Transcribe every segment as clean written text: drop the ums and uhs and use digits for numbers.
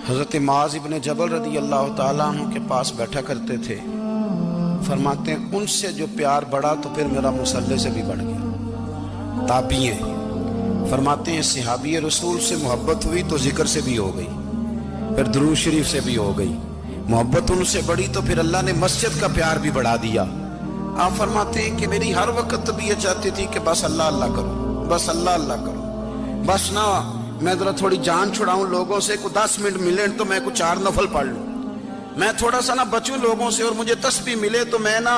حضرت معاذ ابن جبل رضی اللہ تعالیٰ عنہ کے پاس بیٹھا کرتے تھے. فرماتے ہیں ان سے جو پیار بڑھا تو پھر میرا مصلی سے بھی بڑھ گیا. تابعی ہیں. فرماتے ہیں صحابی رسول سے محبت ہوئی تو ذکر سے بھی ہو گئی, پھر درود شریف سے بھی ہو گئی. محبت ان سے بڑھی تو پھر اللہ نے مسجد کا پیار بھی بڑھا دیا. آپ فرماتے ہیں کہ میری ہر وقت طبیعت چاہتی تھی کہ بس اللہ اللہ کرو, بس اللہ اللہ کرو, بس نہ میں ذرا تھوڑی جان چھڑاؤں لوگوں سے, کو 10 منٹ ملے تو میں کو 4 نفل پڑھ لوں, میں تھوڑا سا نہ بچوں لوگوں سے اور مجھے تسبیح ملے تو میں نہ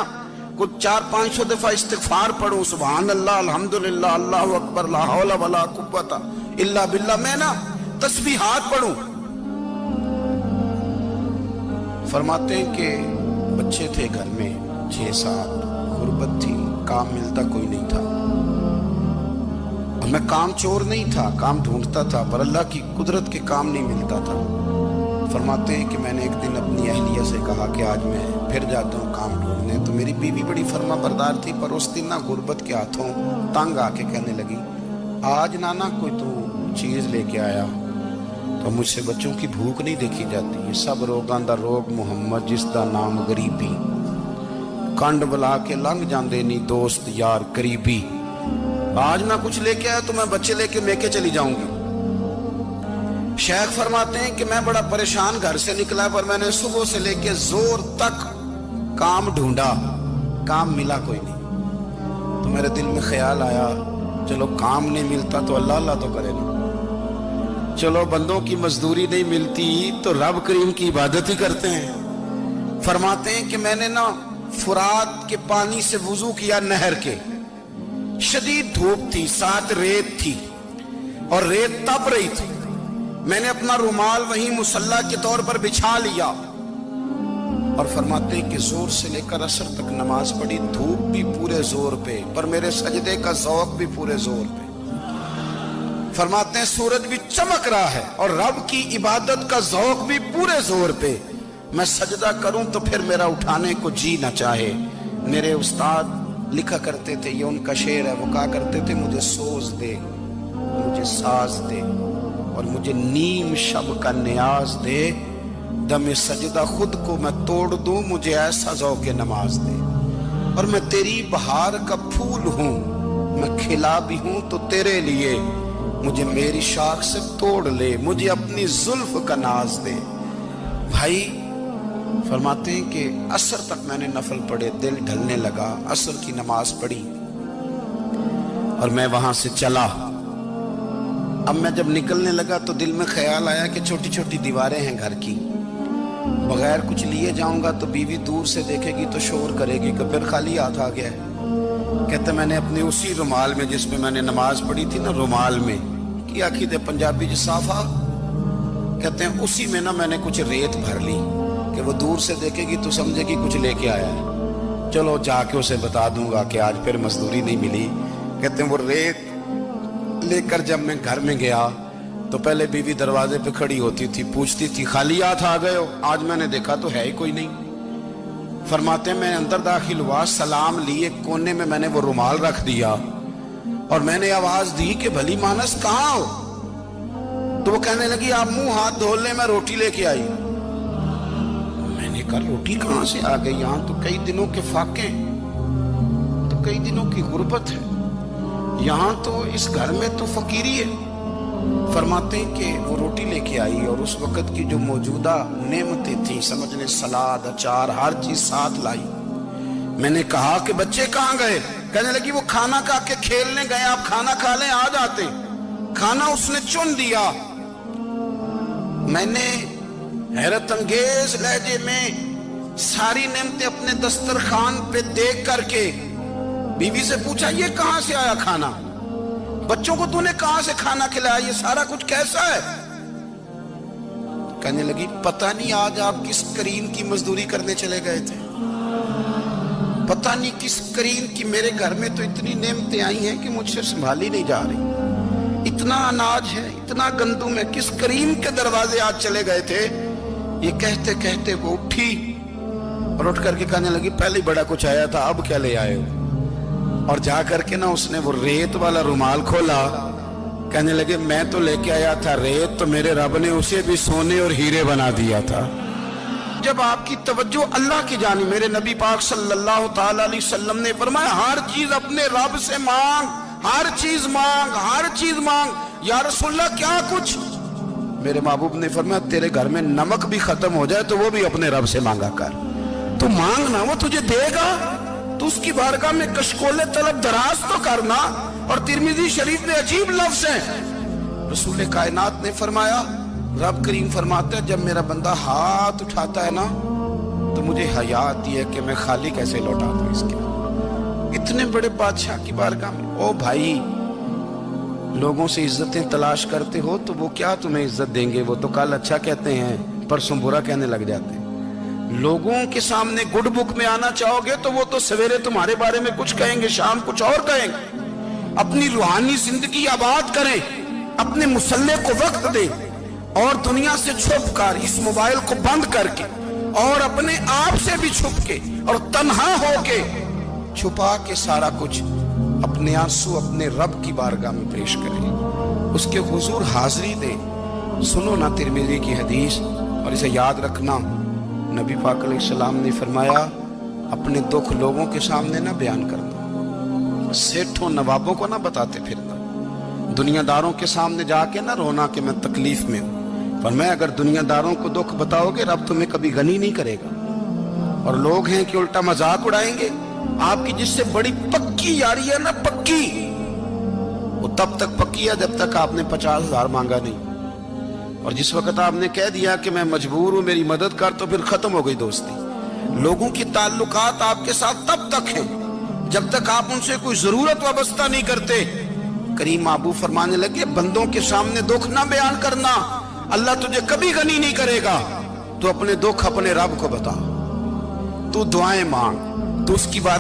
کچھ 400-500 دفعہ استغفار پڑھوں, سبحان اللہ, الحمدللہ, اللہ اکبر, لا حول ولا قوت الا باللہ, میں نہ تسبیحات پڑھوں. فرماتے ہیں کہ بچے تھے گھر میں 6-7, غربت تھی, کام ملتا کوئی نہیں تھا, اور میں کام چور نہیں تھا, کام ڈھونڈتا تھا, پر اللہ کی قدرت کے کام نہیں ملتا تھا. فرماتے ہیں کہ میں نے ایک دن اپنی اہلیہ سے کہا کہ آج میں پھر جاتا ہوں کام ڈھونڈنے. تو میری بیوی بڑی فرما بردار تھی, پر اس دن نہ غربت کے ہاتھوں تنگ آ کے کہنے لگی, آج نانا کوئی تو چیز لے کے آیا, تو مجھ سے بچوں کی بھوک نہیں دیکھی جاتی. یہ سب روگاں دا روگ محمد جس دا نام غریبی, کنڈ بلا کے لنگ جاندے نہیں دوست یار قریبی. آج نہ کچھ لے کے آیا تو میں بچے لے کے میکے چلی جاؤں گی. شیخ فرماتے ہیں کہ میں بڑا پریشان گھر سے نکلا, پر میں نے صبح سے لے کے زور تک کام ڈھونڈا, کام ملا کوئی نہیں. تو میرے دل میں خیال آیا, چلو کام نہیں ملتا تو اللہ اللہ تو کرے نا, چلو بندوں کی مزدوری نہیں ملتی تو رب کریم کی عبادت ہی کرتے ہیں. فرماتے ہیں کہ میں نے نا فرات کے پانی سے وضو کیا, نہر کے, شدید دھوپ تھی, ساتھ ریت تھی اور ریت تپ رہی تھی. میں نے اپنا رومال وہیں مصلی کے طور پر بچھا لیا, اور فرماتے ہیں کہ زور سے لے کر عصر تک نماز پڑھی, دھوپ بھی پورے زور پہ, پر میرے سجدے کا ذوق بھی پورے زور پہ. فرماتے ہیں سورج بھی چمک رہا ہے اور رب کی عبادت کا ذوق بھی پورے زور پہ. میں سجدہ کروں تو پھر میرا اٹھانے کو جی نہ چاہے. میرے استاد لکھا کرتے تھے, یہ ان کا شعر ہے, وہ کہا کرتے تھے مجھے سوز دے, مجھے ساز دے, اور مجھے نیم شب کا نیاز دے, دم سجدہ خود کو میں توڑ دوں, مجھے ایسا ذوق نماز دے. اور میں تیری بہار کا پھول ہوں, میں کھلا بھی ہوں تو تیرے لیے, مجھے میری شاخ سے توڑ لے, مجھے اپنی زلف کا ناز دے. بھائی فرماتے ہیں کہ عصر تک میں نے نفل پڑھے, دل ڈھلنے لگا, عصر کی نماز پڑھی اور میں وہاں سے چلا. اب میں جب نکلنے لگا تو دل میں خیال آیا کہ چھوٹی چھوٹی دیواریں ہیں گھر کی, بغیر کچھ لیے جاؤں گا تو بیوی دور سے دیکھے گی تو شور کرے گی کہ پھر خالی ہاتھ آ گیا ہے. کہتے میں نے اپنے اسی رومال میں جس میں میں نے نماز پڑھی تھی نا, رومال میں کیا کہتے پنجابی جسافہ کہتے ہیں, اسی میں نا میں نے کچھ ریت بھر لی کہ وہ دور سے دیکھے گی تو سمجھے گی کچھ لے کے آیا ہے, چلو جا کے اسے بتا دوں گا کہ آج پھر مزدوری نہیں ملی. کہتے ہیں وہ ریت لے کر جب میں گھر میں گیا تو پہلے بیوی دروازے پہ کھڑی ہوتی تھی, پوچھتی تھی خالی ہاتھ آ گئے ہو, آج میں نے دیکھا تو ہے ہی کوئی نہیں. فرماتے ہیں میں اندر داخل ہوا, سلام لیے, کونے میں میں نے وہ رومال رکھ دیا اور میں نے آواز دی کہ بھلی مانس کہاں ہو؟ تو وہ کہنے لگی آپ منہ ہاتھ دھو لیں, میں روٹی لے کے آئی. میں نے کہا روٹی کہاں سے آ گئی, یہاں تو کئی دنوں کے فاقے, تو کئی دنوں کی غربت ہے, یہاں تو اس گھر میں تو فقیری ہے. فرماتے ہیں کہ وہ روٹی لے کے آئی اور اس وقت کی جو موجودہ نعمتیں تھیں, سمجھ لیں سلاد, اچار, ہر چیز ساتھ لائی. میں نے کہا کہ بچے کہاں گئے؟ کہنے لگی وہ کھانا کھا کے کھیلنے گئے, آپ کھانا کھا لیں آ جاتے. کھانا اس نے چن دیا. میں نے حیرت انگیز لہجے میں ساری نعمتیں اپنے دسترخوان پہ دیکھ کر کے بیوی سے پوچھا یہ کہاں سے آیا کھانا, بچوں کو تو نے کہاں سے کھانا کھلایا, یہ سارا کچھ کیسا ہے؟ کہنے لگی پتہ نہیں آج آپ کس کریم کی مزدوری کرنے چلے گئے تھے, پتہ نہیں کس کریم کی, میرے گھر میں تو اتنی نعمتیں آئی ہیں کہ مجھ سے سنبھالی نہیں جا رہی, اتنا اناج ہے, اتنا گندم ہے, کس کریم کے دروازے آج چلے گئے تھے؟ یہ کہتے کہتے وہ اٹھی اور اٹھ کر کے کہنے لگی پہلے بڑا کچھ آیا تھا, اب کیا لے آئے ہو؟ اور جا کر کے نا اس نے وہ ریت والا رومال کھولا کہنے لگے میں تو لے کے آیا تھا ریت، تو میرے رب نے اسے بھی سونے اور ہیرے بنا دیا تھا۔ جب آپ کی توجہ اللہ کی جانب، میرے نبی پاک صلی اللہ تعالی علیہ وسلم نے فرمایا ہر چیز اپنے رب سے مانگ، ہر چیز مانگ، ہر چیز مانگ۔ یا رسول اللہ کیا کچھ؟ میرے محبوب نے فرمایا تیرے گھر میں نمک بھی ختم ہو جائے تو وہ بھی اپنے رب سے مانگا کر، تو مانگنا وہ تجھے دے گا، تو اس کی بارگاہ میں کشکول طلب دراز تو کرنا۔ اور ترمذی شریف میں عجیب لفظ ہے، رسول کائنات نے فرمایا، رب کریم فرماتا ہے جب میرا بندہ ہاتھ اٹھاتا ہے نا تو مجھے حیا آتی ہے کہ میں خالی کیسے لوٹا دوں اس کے۔ اتنے بڑے بادشاہ کی بارگاہ میں، او بھائی لوگوں سے عزتیں تلاش کرتے ہو تو وہ کیا تمہیں عزت دیں گے؟ وہ تو کل اچھا کہتے ہیں پرسوں برا کہنے لگ جاتے ہیں۔ لوگوں کے سامنے گڈ بک میں آنا چاہو گے تو وہ تو سویرے تمہارے بارے میں کچھ کہیں گے، شام کچھ اور کہیں گے۔ اپنی روحانی زندگی آباد کریں، اپنے مسلح کو وقت دیں، اور دنیا سے چھپ کر اس موبائل کو بند کر کے اور اپنے آپ سے بھی چھپ کے اور تنہا ہو کے چھپا کے سارا کچھ اپنے آنسو اپنے رب کی بارگاہ میں پیش کریں، اس کے حضور حاضری دیں۔ سنو نا ترمذی کی حدیث، اور اسے یاد رکھنا، نبی پاک علیہ السلام نے فرمایا اپنے دکھ لوگوں کے سامنے نہ بیان کرنا، سیٹھوں نوابوں کو نہ بتاتے پھرنا، دنیا داروں کے سامنے جا کے نہ رونا کہ میں تکلیف میں ہوں۔ فرمایا اگر دنیا داروں کو دکھ بتاؤ گے رب تمہیں کبھی غنی نہیں کرے گا، اور لوگ ہیں کہ الٹا مذاق اڑائیں گے۔ آپ کی جس سے بڑی پکی یاری ہے نا، پکی، وہ تب تک پکی ہے جب تک آپ نے 50,000 مانگا نہیں، اور جس وقت آپ نے کہہ دیا کہ میں مجبور ہوں میری مدد کر تو پھر ختم ہو گئی دوستی۔ لوگوں کی تعلقات آپ کے ساتھ تب تک ہیں جب تک آپ ان سے کوئی ضرورت وابستہ نہیں کرتے۔ کریم محبوب فرمانے لگے بندوں کے سامنے دکھ نہ بیان کرنا، اللہ تجھے کبھی غنی نہیں کرے گا، تو اپنے دکھ اپنے رب کو بتا، تو دعائیں مانگ، تو اس کی بات